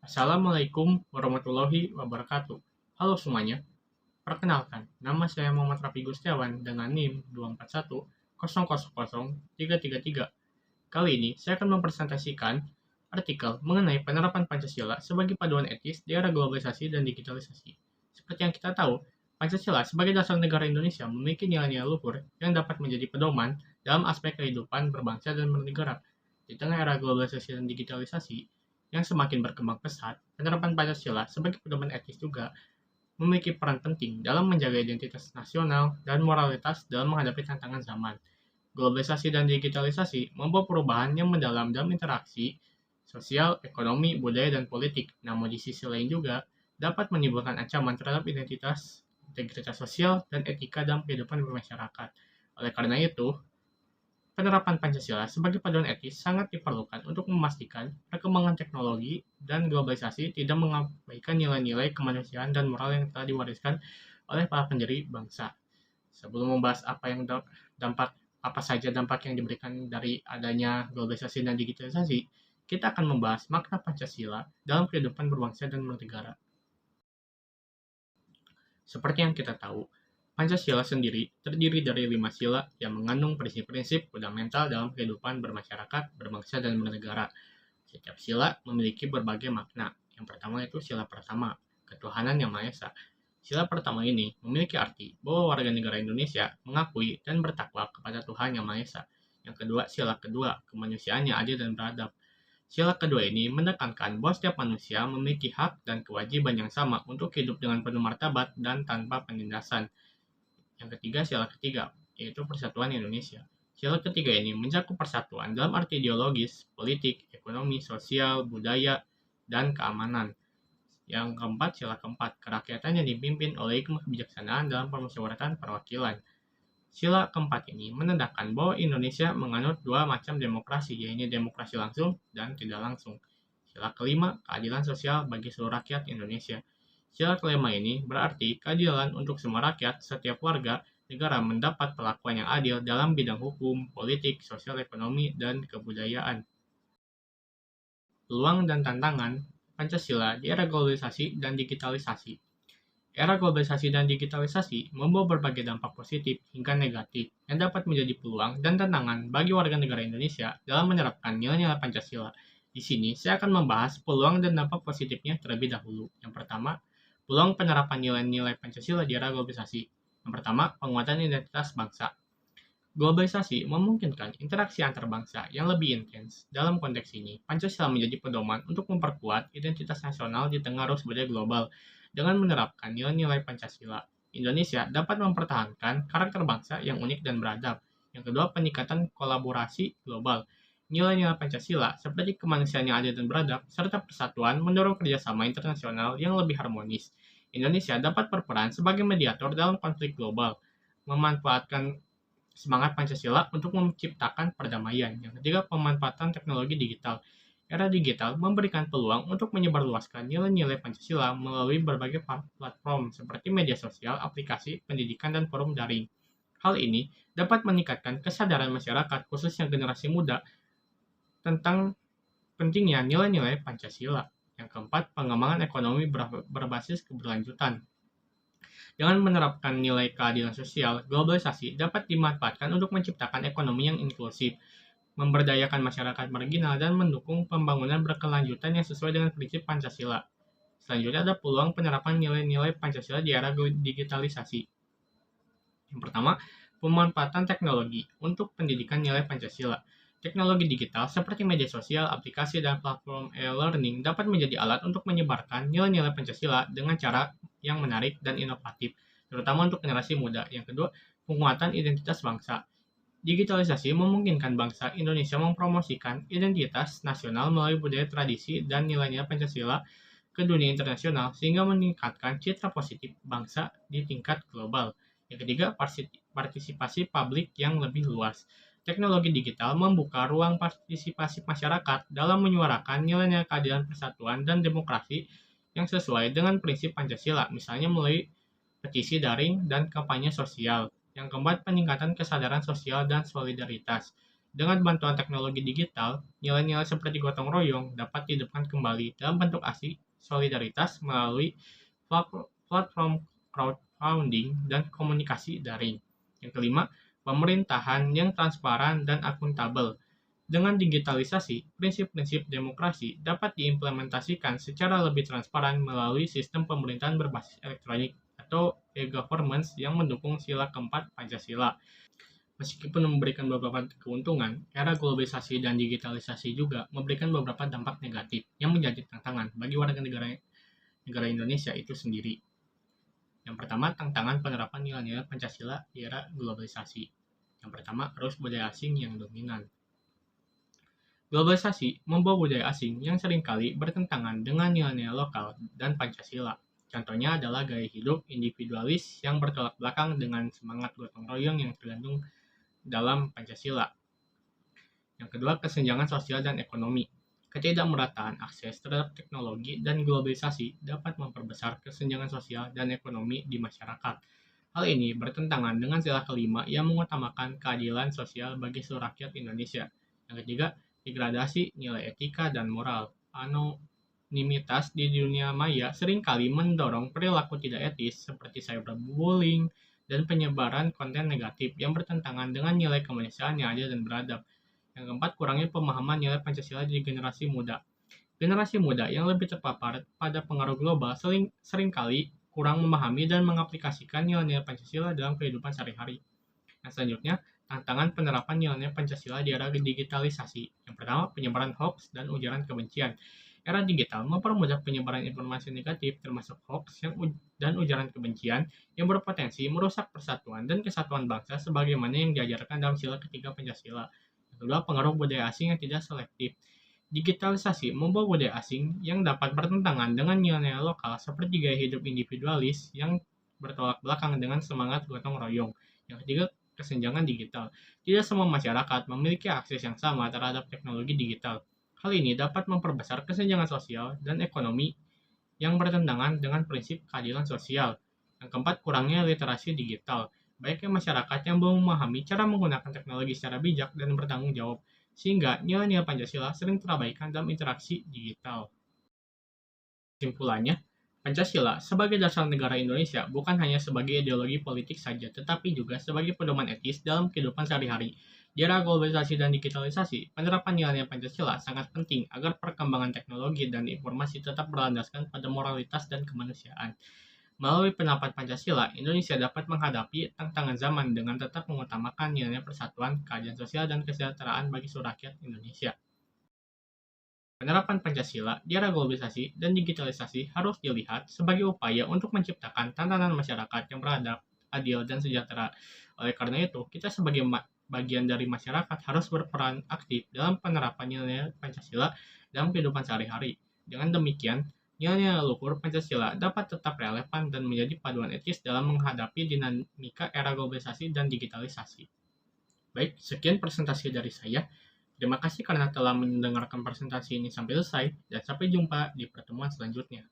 Assalamualaikum warahmatullahi wabarakatuh. Halo semuanya, perkenalkan, nama saya Muhammad Rafi Gustiawan dengan NIM 241000333. Kali ini saya akan mempresentasikan artikel mengenai penerapan Pancasila sebagai paduan etis di era globalisasi dan digitalisasi. Seperti yang kita tahu, Pancasila sebagai dasar negara Indonesia memiliki nilai-nilai luhur yang dapat menjadi pedoman dalam aspek kehidupan berbangsa dan bernegara. Di tengah era globalisasi dan digitalisasi yang semakin berkembang pesat, penerapan Pancasila sebagai pedoman etis juga memiliki peran penting dalam menjaga identitas nasional dan moralitas dalam menghadapi tantangan zaman. Globalisasi dan digitalisasi membawa perubahan yang mendalam dalam interaksi sosial, ekonomi, budaya, dan politik. Namun di sisi lain juga dapat menimbulkan ancaman terhadap integritas sosial dan etika dalam kehidupan bermasyarakat. Oleh karena itu, penerapan Pancasila sebagai paduan etis sangat diperlukan untuk memastikan perkembangan teknologi dan globalisasi tidak mengabaikan nilai-nilai kemanusiaan dan moral yang telah diwariskan oleh para pendiri bangsa. Sebelum membahas apa saja dampak yang diberikan dari adanya globalisasi dan digitalisasi, kita akan membahas makna Pancasila dalam kehidupan berbangsa dan bernegara. Seperti yang kita tahu, Pancasila sendiri terdiri dari 5 sila yang mengandung prinsip-prinsip fundamental dalam kehidupan bermasyarakat, berbangsa, dan bernegara. Setiap sila memiliki berbagai makna. Yang pertama itu sila pertama, ketuhanan yang Maha Esa. Sila pertama ini memiliki arti bahwa warga negara Indonesia mengakui dan bertakwa kepada Tuhan yang Maha Esa. Yang kedua, sila kedua, kemanusiaan yang adil dan beradab. Sila kedua ini menekankan bahwa setiap manusia memiliki hak dan kewajiban yang sama untuk hidup dengan penuh martabat dan tanpa penindasan. Yang ketiga, sila ketiga, yaitu persatuan Indonesia. Sila ketiga ini mencakup persatuan dalam arti ideologis, politik, ekonomi, sosial, budaya, dan keamanan. Yang keempat, sila keempat, kerakyatan yang dipimpin oleh hikmah kebijaksanaan dalam permusyawaratan perwakilan. Sila keempat ini menandakan bahwa Indonesia menganut dua macam demokrasi, yaitu demokrasi langsung dan tidak langsung. Sila kelima, keadilan sosial bagi seluruh rakyat Indonesia. Sila kelima ini berarti keadilan untuk semua rakyat, setiap warga negara mendapat perlakuan yang adil dalam bidang hukum, politik, sosial, ekonomi, dan kebudayaan. Peluang dan tantangan Pancasila di era globalisasi dan digitalisasi. Era globalisasi dan digitalisasi membawa berbagai dampak positif hingga negatif yang dapat menjadi peluang dan tantangan bagi warga negara Indonesia dalam menerapkan nilai-nilai Pancasila. Di sini saya akan membahas peluang dan dampak positifnya terlebih dahulu. Yang pertama, peluang penerapan nilai-nilai Pancasila di era globalisasi. Yang pertama, penguatan identitas bangsa. Globalisasi memungkinkan interaksi antar bangsa yang lebih intens. Dalam konteks ini, Pancasila menjadi pedoman untuk memperkuat identitas nasional di tengah arus budaya global. Dengan menerapkan nilai-nilai Pancasila, Indonesia dapat mempertahankan karakter bangsa yang unik dan beradab. Yang kedua, peningkatan kolaborasi global. Nilai-nilai Pancasila seperti kemanusiaan yang adil dan beradab, serta persatuan mendorong kerjasama internasional yang lebih harmonis. Indonesia dapat berperan sebagai mediator dalam konflik global, memanfaatkan semangat Pancasila untuk menciptakan perdamaian. Yang ketiga, pemanfaatan teknologi digital. Era digital memberikan peluang untuk menyebarluaskan nilai-nilai Pancasila melalui berbagai platform seperti media sosial, aplikasi, pendidikan, dan forum daring. Hal ini dapat meningkatkan kesadaran masyarakat, khususnya generasi muda, tentang pentingnya nilai-nilai Pancasila. Yang keempat, pengembangan ekonomi berbasis keberlanjutan. Dengan menerapkan nilai keadilan sosial, globalisasi dapat dimanfaatkan untuk menciptakan ekonomi yang inklusif, memberdayakan masyarakat marginal, dan mendukung pembangunan berkelanjutan yang sesuai dengan prinsip Pancasila. Selanjutnya ada peluang penerapan nilai-nilai Pancasila di era digitalisasi. Yang pertama, pemanfaatan teknologi untuk pendidikan nilai Pancasila. Teknologi digital seperti media sosial, aplikasi, dan platform e-learning dapat menjadi alat untuk menyebarkan nilai-nilai Pancasila dengan cara yang menarik dan inovatif, terutama untuk generasi muda. Yang kedua, penguatan identitas bangsa. Digitalisasi memungkinkan bangsa Indonesia mempromosikan identitas nasional melalui budaya tradisi dan nilai-nilai Pancasila ke dunia internasional sehingga meningkatkan citra positif bangsa di tingkat global. Yang ketiga, partisipasi publik yang lebih luas. Teknologi digital membuka ruang partisipasi masyarakat dalam menyuarakan nilai-nilai keadilan, persatuan, dan demokrasi yang sesuai dengan prinsip Pancasila, misalnya melalui petisi daring dan kampanye sosial. Yang keempat, peningkatan kesadaran sosial dan solidaritas. Dengan bantuan teknologi digital, nilai-nilai seperti gotong royong dapat dihidupkan kembali dalam bentuk aksi solidaritas melalui platform crowdfunding dan komunikasi daring. Yang kelima, pemerintahan yang transparan dan akuntabel. Dengan digitalisasi, prinsip-prinsip demokrasi dapat diimplementasikan secara lebih transparan melalui sistem pemerintahan berbasis elektronik atau e-governance yang mendukung sila keempat Pancasila. Meskipun memberikan beberapa keuntungan, era globalisasi dan digitalisasi juga memberikan beberapa dampak negatif yang menjadi tantangan bagi warga negara Indonesia itu sendiri. Yang pertama, tantangan penerapan nilai-nilai Pancasila di era globalisasi. Yang pertama, arus budaya asing yang dominan. Globalisasi membawa budaya asing yang seringkali bertentangan dengan nilai-nilai lokal dan Pancasila. Contohnya adalah gaya hidup individualis yang bertolak belakang dengan semangat gotong royong yang tergantung dalam Pancasila. Yang kedua, kesenjangan sosial dan ekonomi. Ketidakmerataan akses terhadap teknologi dan globalisasi dapat memperbesar kesenjangan sosial dan ekonomi di masyarakat. Hal ini bertentangan dengan sila kelima yang mengutamakan keadilan sosial bagi seluruh rakyat Indonesia. Yang ketiga, degradasi nilai etika dan moral. Anonimitas di dunia maya seringkali mendorong perilaku tidak etis seperti cyberbullying dan penyebaran konten negatif yang bertentangan dengan nilai kemanusiaan yang adil dan beradab. Yang keempat, kurangnya pemahaman nilai Pancasila di generasi muda. Generasi muda yang lebih terpapar pada pengaruh global seringkali kurang memahami dan mengaplikasikan nilai-nilai Pancasila dalam kehidupan sehari-hari. Yang selanjutnya, tantangan penerapan nilai-nilai Pancasila di era digitalisasi. Yang pertama, penyebaran hoax dan ujaran kebencian. Era digital mempermudah penyebaran informasi negatif termasuk hoax dan ujaran kebencian yang berpotensi merusak persatuan dan kesatuan bangsa sebagaimana yang diajarkan dalam sila ketiga Pancasila. Yang kedua, pengaruh budaya asing yang tidak selektif. Digitalisasi membawa budaya asing yang dapat bertentangan dengan nilai-nilai lokal seperti gaya hidup individualis yang bertolak belakang dengan semangat gotong royong. Yang ketiga, kesenjangan digital. Tidak semua masyarakat memiliki akses yang sama terhadap teknologi digital. Hal ini dapat memperbesar kesenjangan sosial dan ekonomi yang bertentangan dengan prinsip keadilan sosial. Yang keempat, kurangnya literasi digital. Banyaknya masyarakat yang belum memahami cara menggunakan teknologi secara bijak dan bertanggung jawab, sehingga nilai-nilai Pancasila sering terabaikan dalam interaksi digital. Kesimpulannya, Pancasila sebagai dasar negara Indonesia bukan hanya sebagai ideologi politik saja, tetapi juga sebagai pedoman etis dalam kehidupan sehari-hari. Di era globalisasi dan digitalisasi, penerapan nilai-nilai Pancasila sangat penting agar perkembangan teknologi dan informasi tetap berlandaskan pada moralitas dan kemanusiaan. Melalui penerapan Pancasila, Indonesia dapat menghadapi tantangan zaman dengan tetap mengutamakan nilai persatuan, keadilan sosial, dan kesejahteraan bagi seluruh rakyat Indonesia. Penerapan Pancasila di era globalisasi dan digitalisasi harus dilihat sebagai upaya untuk menciptakan tatanan masyarakat yang beradab, adil, dan sejahtera. Oleh karena itu, kita sebagai bagian dari masyarakat harus berperan aktif dalam penerapan nilai Pancasila dalam kehidupan sehari-hari. Dengan demikian, nilai-nilai luhur Pancasila dapat tetap relevan dan menjadi paduan etis dalam menghadapi dinamika era globalisasi dan digitalisasi. Baik, sekian presentasi dari saya. Terima kasih karena telah mendengarkan presentasi ini sampai selesai, dan sampai jumpa di pertemuan selanjutnya.